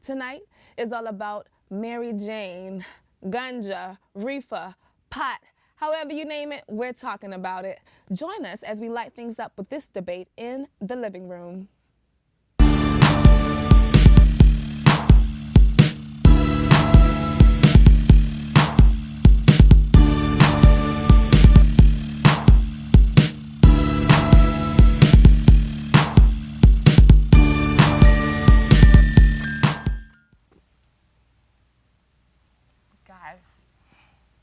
Tonight is all about Mary Jane, ganja, reefer, pot, however you name it, we're talking about it. Join us as we light things up with this debate in the living room. Guys,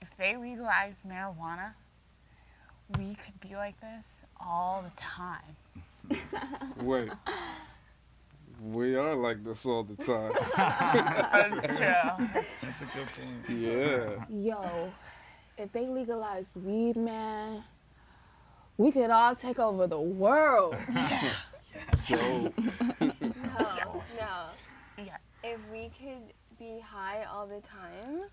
if they legalized marijuana, we could be like this all the time. Wait. We are like this all the time. That's true. That's a good point. Yeah. Yo, if they legalize weed, man, we could all take over the world. Joe. No. Yeah. If we could be high all the time,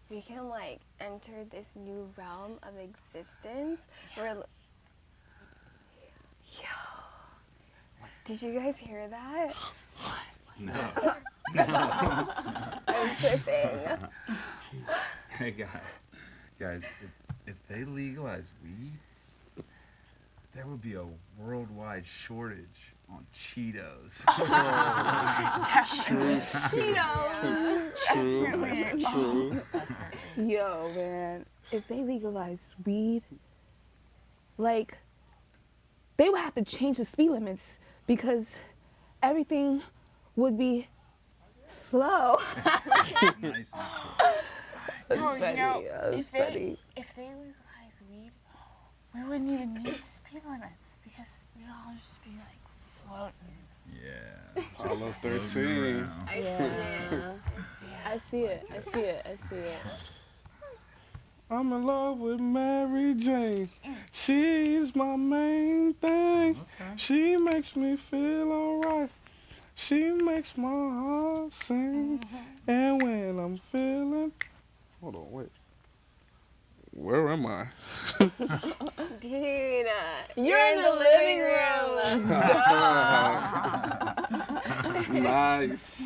we can like enter this new realm of existence where. Yo. Did you guys hear that? No. I'm tripping. Hey guys, if they legalize weed, there would be a worldwide shortage on Cheetos. True. Yo, man, if they legalize weed, like, they would have to change the speed limits because everything would be slow. Nice and slow. That's No, funny. you know, That's funny. if they legalize weed, we wouldn't even need speed limits because we'd all just be like floating. Yeah. Apollo Floating 13. around. I see it. I'm in love with Mary Jane. She's my main thing. Okay. She makes me feel alright. She makes my heart sing. And when I'm feeling... Hold on, wait. Where am I? Dude, you're in the living room. Nice.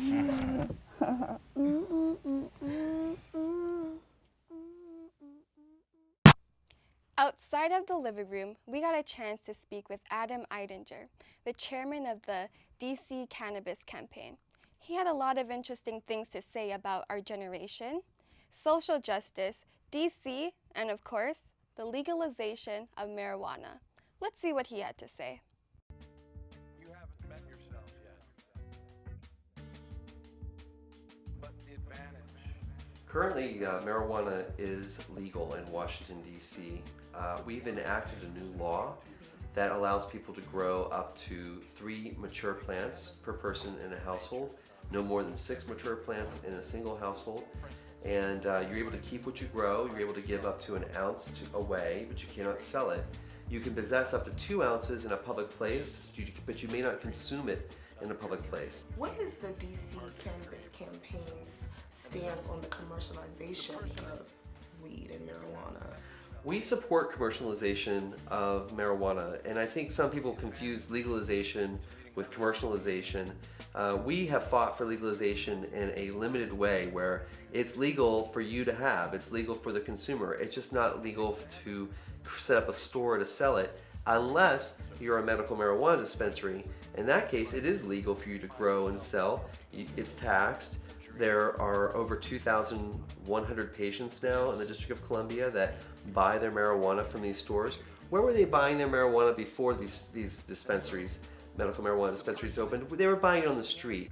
Outside of the living room, we got a chance to speak with Adam Eidinger, the chairman of the DC Cannabis Campaign. He had a lot of interesting things to say about our generation, social justice, DC, and of course, the legalization of marijuana. Let's see what he had to say. You haven't met yourself yet. But the advantage. Currently, marijuana is legal in Washington, D.C. We've enacted a new law that allows people to grow up to 3 mature plants per person in a household, no more than 6 mature plants in a single household. And you're able to keep what you grow. You're able to give up to an ounce away, but you cannot sell it. You can possess up to 2 ounces in a public place, but you may not consume it in a public place. What is the DC Cannabis Campaign's stance on the commercialization of weed and marijuana? We support commercialization of marijuana, and I think some people confuse legalization with commercialization. We have fought for legalization in a limited way where it's legal for you to have, it's legal for the consumer. It's just not legal to set up a store to sell it unless you're a medical marijuana dispensary. In that case, it is legal for you to grow and sell. It's taxed. There are over 2,100 patients now in the District of Columbia that buy their marijuana from these stores. Where were they buying their marijuana before these dispensaries, medical marijuana dispensaries opened? They were buying it on the street.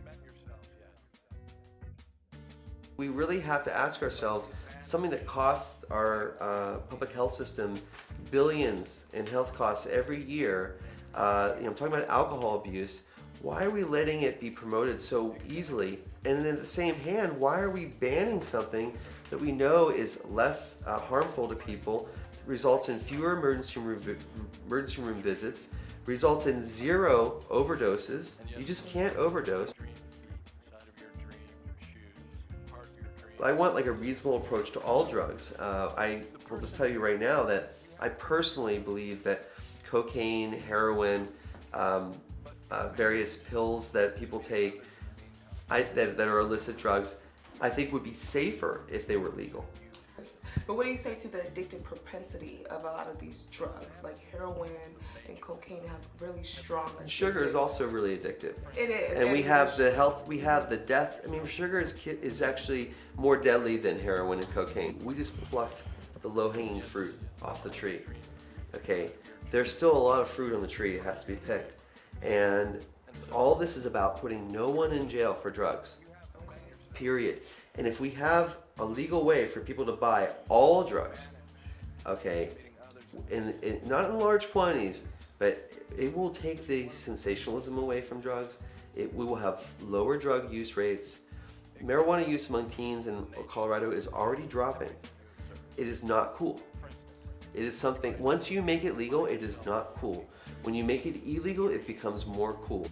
We really have to ask ourselves, something that costs our public health system billions in health costs every year, I'm talking about alcohol abuse, why are we letting it be promoted so easily? And in the same hand, why are we banning something that we know is less harmful to people, results in fewer emergency room visits, results in 0 overdoses? You just can't overdose. I want like a reasonable approach to all drugs. I will just tell you right now that I personally believe that cocaine, heroin, various pills that people take, that are illicit drugs, I think would be safer if they were legal. But what do you say to the addictive propensity of a lot of these drugs, like heroin and cocaine have really strong addictive. Sugar is also really addictive. It is. And we have the health, we have the death. I mean, sugar is actually more deadly than heroin and cocaine. We just plucked the low-hanging fruit off the tree. Okay, there's still a lot of fruit on the tree that has to be picked. And all this is about putting no one in jail for drugs. Period. And if we have a legal way for people to buy all drugs, okay, not in large quantities, but it will take the sensationalism away from drugs. We will have lower drug use rates. Marijuana use among teens in Colorado is already dropping. It is not cool. It is something, once you make it legal, it is not cool. When you make it illegal, it becomes more cool.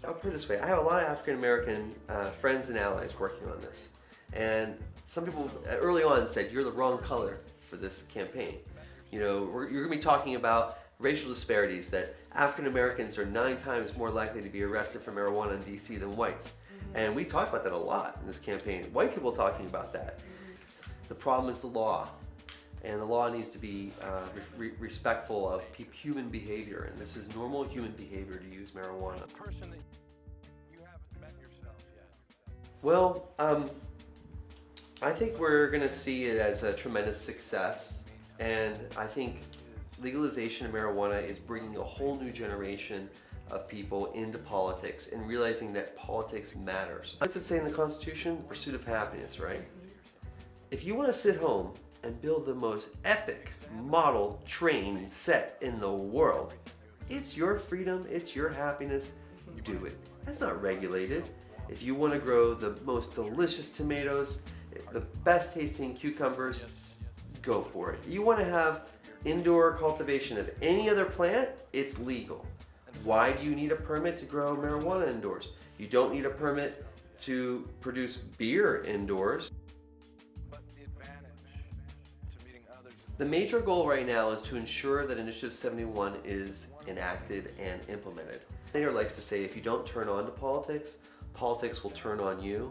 I'll put it this way, I have a lot of African American friends and allies working on this. And some people early on said, you're the wrong color for this campaign. You know, you're gonna be talking about racial disparities, that African Americans are 9 times more likely to be arrested for marijuana in DC than whites. And we talked about that a lot in this campaign. White people talking about that. The problem is the law. And the law needs to be respectful of human behavior. And this is normal human behavior to use marijuana. Well, I think we're going to see it as a tremendous success. And I think legalization of marijuana is bringing a whole new generation of people into politics and realizing that politics matters. What's it say in the Constitution? The pursuit of happiness, right? If you want to sit home and build the most epic model train set in the world, it's your freedom, it's your happiness, do it. That's not regulated. If you want to grow the most delicious tomatoes, the best tasting cucumbers, go for it. You want to have indoor cultivation of any other plant, it's legal. Why do you need a permit to grow marijuana indoors? You don't need a permit to produce beer indoors. The major goal right now is to ensure that Initiative 71 is enacted and implemented. Later likes to say, if you don't turn on to politics, politics will turn on you.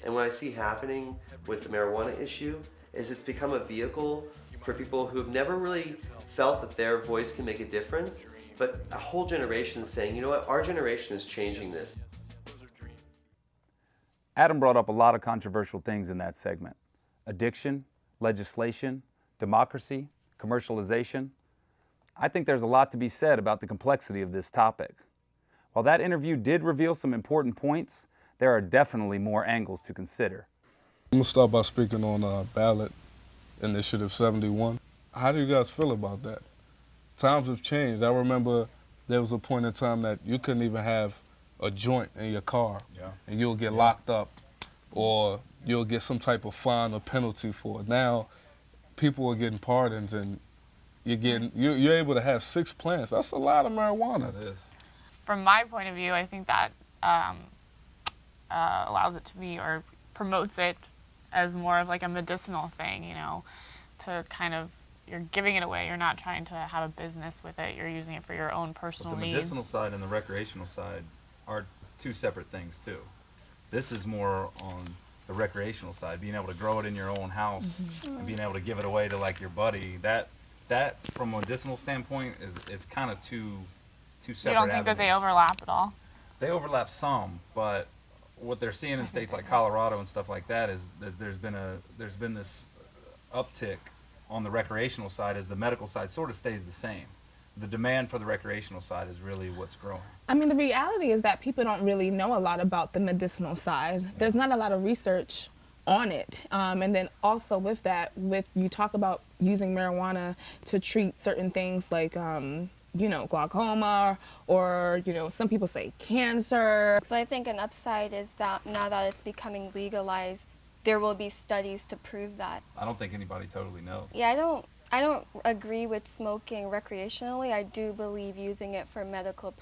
And what I see happening with the marijuana issue is it's become a vehicle for people who have never really felt that their voice can make a difference, but a whole generation saying, you know what, our generation is changing this. Adam brought up a lot of controversial things in that segment. Addiction, legislation, democracy, commercialization. I think there's a lot to be said about the complexity of this topic. While that interview did reveal some important points, there are definitely more angles to consider. I'm gonna start by speaking on ballot Initiative 71. How do you guys feel about that? Times have changed. I remember there was a point in time that you couldn't even have a joint in your car, and you'll get locked up, or you'll get some type of fine or penalty for it. Now, people are getting pardons, and you're able to have 6 plants. That's a lot of marijuana. It is. From my point of view, I think that allows it to be, or promotes it as more of like a medicinal thing, you know, to kind of, you're giving it away, you're not trying to have a business with it, you're using it for your own personal But the needs. medicinal side and the recreational side are 2 separate things too. This is more on the recreational side, being able to grow it in your own house and being able to give it away to like your buddy. That from a medicinal standpoint is kind of two separate You don't think that they avenues. overlap at all? They overlap some, but what they're seeing in states like Colorado and stuff like that is that there's been this uptick on the recreational side as the medical side sort of stays the same. The demand for the recreational side is really what's growing. I mean, the reality is that people don't really know a lot about the medicinal side. There's not a lot of research on it. And then also with that, you talk about using marijuana to treat certain things like, you know, glaucoma, or, you know, some people say cancer. So I think an upside is that now that it's becoming legalized, there will be studies to prove that. I don't think anybody totally knows. Yeah, I don't agree with smoking recreationally. I do believe using it for medical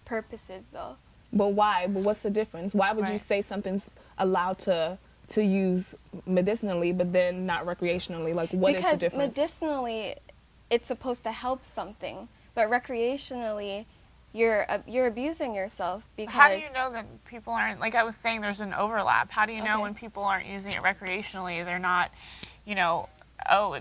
purposes, though. But why? But what's the difference? Why would you Right. say something's allowed to use medicinally, but then not recreationally? Like, what is the difference? Because medicinally, it's supposed to help something, but recreationally, you're abusing yourself because. How do you know that people aren't, like I was saying, there's an overlap? How do you know Okay. when people aren't using it recreationally? They're not, you know, oh,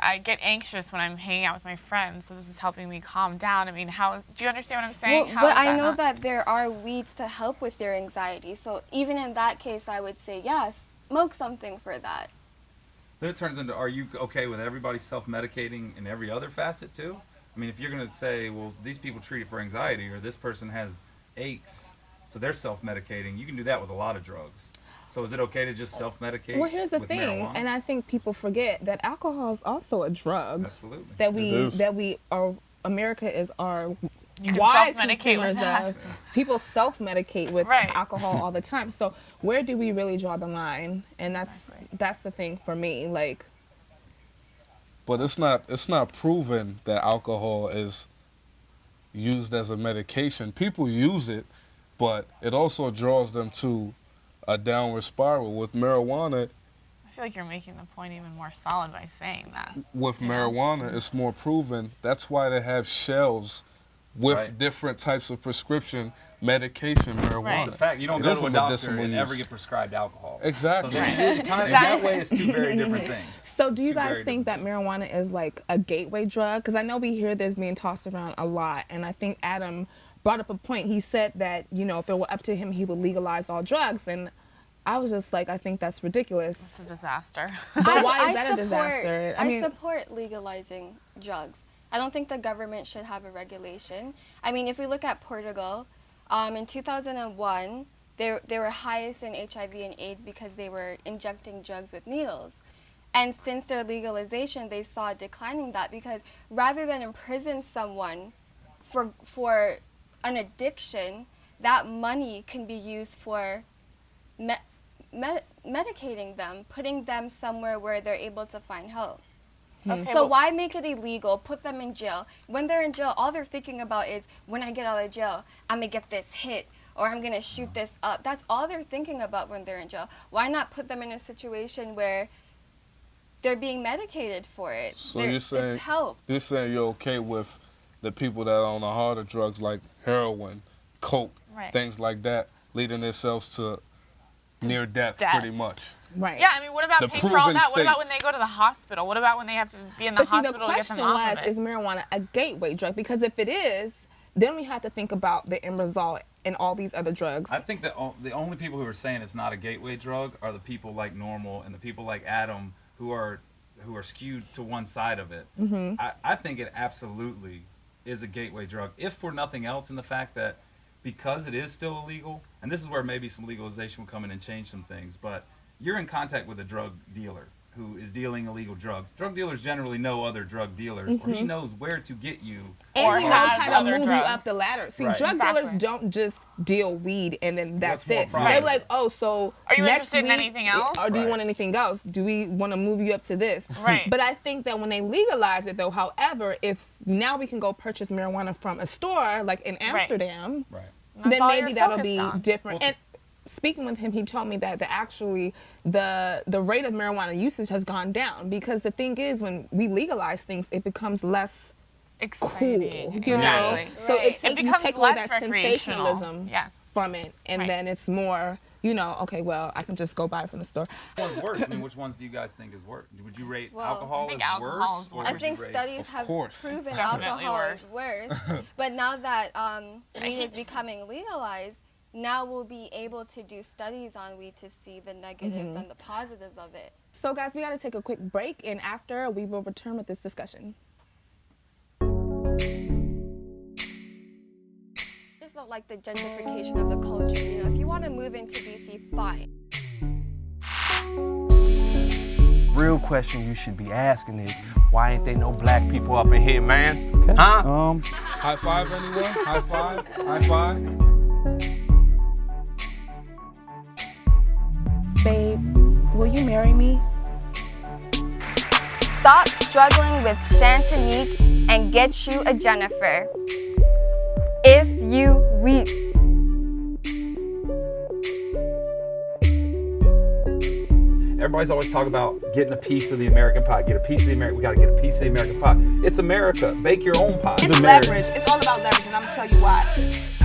I get anxious when I'm hanging out with my friends, so this is helping me calm down. I mean, do you understand what I'm saying? Well, How but is I know not- that there are weeds to help with your anxiety. So even in that case, I would say yes, smoke something for that. Then it turns into, are you okay with everybody self-medicating in every other facet too? I mean, if you're going to say, well, these people treat it for anxiety, or this person has aches, so they're self-medicating, you can do that with a lot of drugs. So is it okay to just self-medicate? Well, here's the with thing, marijuana? and I think people forget that alcohol is also a drug. Absolutely. That It we is. are. America is our You can wide self-medicate with consumers that. of. People self-medicate with Right. alcohol all the time. So where do we really draw the line? And that's the thing for me. Like, But it's not proven that alcohol is used as a medication. People use it, but it also draws them to a downward spiral. With marijuana, I feel like you're making the point even more solid by saying that. marijuana, it's more proven. That's why they have shelves with Right. different types of prescription medication marijuana. Right. It's a fact. You don't It go is to a a doctor medicinal and ever use. get prescribed alcohol. Exactly. So then it is kind of, in that way, it's two very different things. so do you Two guys very think that different marijuana is like a gateway drug? Because I know we hear this being tossed around a lot, and I think Adam brought up a point. He said that, you know, if it were up to him, he would legalize all drugs, and I was just like, I think that's ridiculous. It's a disaster. But why is that a support, disaster? I support legalizing drugs. I don't think the government should have a regulation. I mean, if we look at Portugal, in 2001, they were highest in HIV and AIDS because they were injecting drugs with needles. And since their legalization, they saw it declining that because rather than imprison someone for an addiction, that money can be used for medicating them, putting them somewhere where they're able to find help. Okay, So but- why make it illegal, put them in jail? When they're in jail, all they're thinking about is, when I get out of jail, I'm gonna get this hit, or I'm gonna shoot this up. That's all they're thinking about when they're in jail. Why not put them in a situation where they're being medicated for it? So you're saying it's help. you're saying you're okay with the people that are on the harder drugs like heroin, coke, Right. things like that, leading themselves to near death, Death. pretty much. Right. Yeah, I mean, what about The paying for all proven that? What about when states. they go to the hospital? What about when they have to be in the But see, the hospital to get them question off was, of it? is marijuana a gateway drug? Because if it is, then we have to think about the end result and all these other drugs. I think that the only people who are saying it's not a gateway drug are the people like Normal and the people like Adam who are skewed to one side of it. Mm-hmm. I think it absolutely is a gateway drug, if for nothing else, in the fact that because it is still illegal, and this is where maybe some legalization will come in and change some things, but you're in contact with a drug dealer who is dealing illegal drugs. Drug dealers generally know other drug dealers, or he knows where to get you. and Or he knows has how to other move drugs. you up the ladder. See, Right. drug Exactly. dealers don't just deal weed and then that's What's more it. profitable? They're like, oh, so Are you next interested in week, anything else? Or do you Right. want anything else? Do we want to move you up to this? Right. But I think that when they legalize it, though, however, if now we can go purchase marijuana from a store, like in Amsterdam, Right. That's then all maybe you're that'll focused be on. different. Well, And speaking with him, he told me that actually the rate of marijuana usage has gone down because the thing is, when we legalize things, it becomes less cool, Exciting. you know. Exactly. So Right. you becomes take away less that recreational. sensationalism Yes. from it, and Right. then it's more, you know, okay, well, I can just go buy it from the store. Which one's worse? I mean, which ones do you guys think is worse? Would you rate Well, alcohol I think as alcohol worse? is or worse. I would think you rate- studies Of have course. proven Definitely alcohol worse. is worse. But now that weed is becoming legalized, now we'll be able to do studies on weed to see the negatives and the positives of it. So, guys, we got to take a quick break, and after we will return with this discussion. Just not like the gentrification of the culture. You know, if you want to move into DC, fine. Real question you should be asking is, why ain't there no black people up in here, man? Huh? High five, anyone? High five? High five? Babe, will you marry me? Stop struggling with Shantanique and get you a Jennifer. If you weep. everybody's always talking about getting a piece of the American pie. Get a piece of the American. We got to get a piece of the American pie. It's America. Bake your own pie. It's leverage. It's all about leverage, and I'm gonna tell you why.